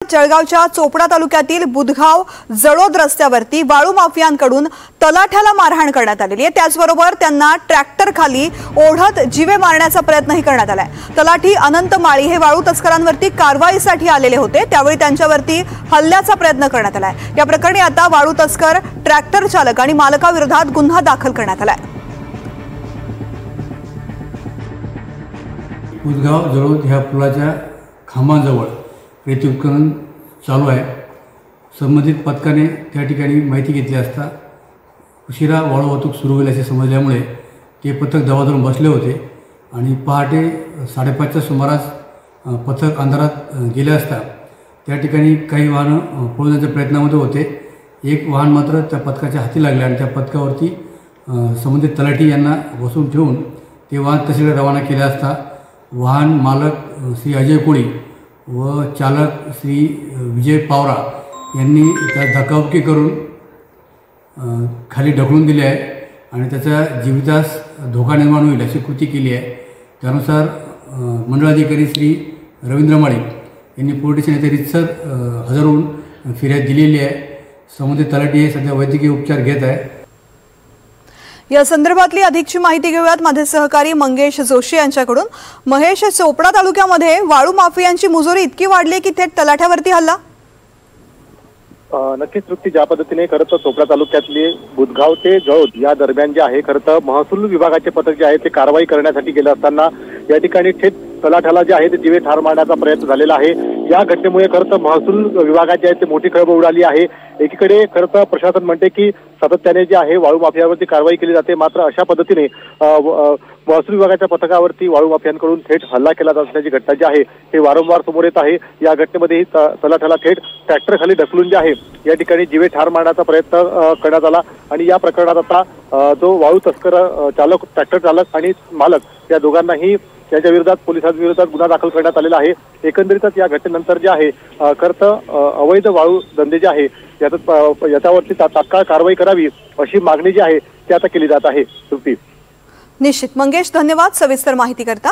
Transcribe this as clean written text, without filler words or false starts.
जळगावच्या चोपडा तालुक्यातील बुधगाव जळोद रस्त्यावरती वाळू माफियांकडून तलाठ्याला मारहाण करण्यात आलेली आहे। त्याचबरोबर त्यांना ट्रॅक्टर खाली ओढत जीवे मारण्याचा प्रयत्नही करण्यात आलाय। तलाठी अनंत माळी हे वाळू तस्करांवरती कारवाईसाठी आलेले होते, त्यावेळी त्यांच्यावरती हल्ल्याचा प्रयत्न करण्यात आलाय। या प्रकरणी आता वाळू तस्कर, ट्रॅक्टर चालक आणि मालकाविरोधात गुन्हा दाखल करण्यात आलाय। बुधगाव जळोद ह्या पुलाच्या खांबाजवळ रेती उत्खनन चालू आहे। संबंधित पथकाने त्या ठिकाणी माहिती घेतली असता उशिरा वाळू वाहतूक सुरू होईल असे समजल्यामुळे ते पथक दबा धरून बसले होते आणि पहाटे 5:30च्या सुमारास पथक अंधारात गेले असता त्या ठिकाणी काही वाहनं पळवण्याच्या प्रयत्नामध्ये होते। एक वाहन मात्र त्या पथकाच्या हाती लागले आणि त्या पथकावरती संबंधित तलाठी यांना बसवून ठेवून ते वाहन तहसीलला रवाना केले असता वाहन मालक श्री अजय कोळी व चालक श्री विजय पावरा यांनी त्या धक्काबुक्की करून खाली ढकलून दिले आहे आणि त्याचा जीवितास धोका निर्माण होईल अशी कृती केली आहे। त्यानुसार मंडळाधिकारी श्री रवींद्र माळी यांनी पोलीस स्टेशन येथे रीतसर हजर होऊन फिर्याद दिलेली आहे। संबंधित तलाठी हे सध्या वैद्यकीय उपचार घेत आहे। या संदर्भातली अधिकची माहिती घेऊयात माझे सहकारी मंगेश जोशी यांच्याकडून। महेश, चोपडा तालुक्यामध्ये वाळू माफियांची मुजोरी इतकी वाढली की थेट तलाठ्यावरती हल्ला? नक्कीच तृप्ती, ज्या पद्धतीने खरं तर चोपडा तालुक्यातले बुधगाव ते जळोद या दरम्यान जे आहे खरं तर महसूल विभागाचे पथक जे आहे ते कारवाई करण्यासाठी गेले असताना या ठिकाणी थेट तलाठ्याला जे आहे ते जीवे ठार मारण्याचा प्रयत्न झालेला आहे। या घटनेमुळे खरं तर महसूल विभागात जे आहे ते मोठी खळबळ उडाली आहे। एकीकडे खरं तर प्रशासन म्हणते की सातत्याने जे आहे वाळू माफियावरती कारवाई केली जाते, मात्र अशा पद्धतीने महसूल विभागाच्या पथकावरती वाळू माफियांकडून थेट हल्ला केला जात असल्याची घटना जी आहे हे वारंवार समोर येत आहे। या घटनेमध्ये तलाठ्याला थेट ट्रॅक्टर खाली ढकलून जे आहे या ठिकाणी जीवे ठार मारण्याचा प्रयत्न करण्यात आला आणि या प्रकरणात आता जो वाळू तस्कर चालक, ट्रॅक्टर चालक आणि मालक या दोघांनाही त्यांच्या विरोधात पोलिसांविरोधात गुन्हा दाखल करण्यात आलेला आहे। एकंदरीतच या घटनेनंतर जे आहे खरं तर अवैध वाळू धंदे जे आहे याच्यावरती तात्काळ कारवाई करावी अशी मागणी जी आहे ती आता केली जात आहे। निश्चित मंगेश, धन्यवाद सविस्तर माहिती करता।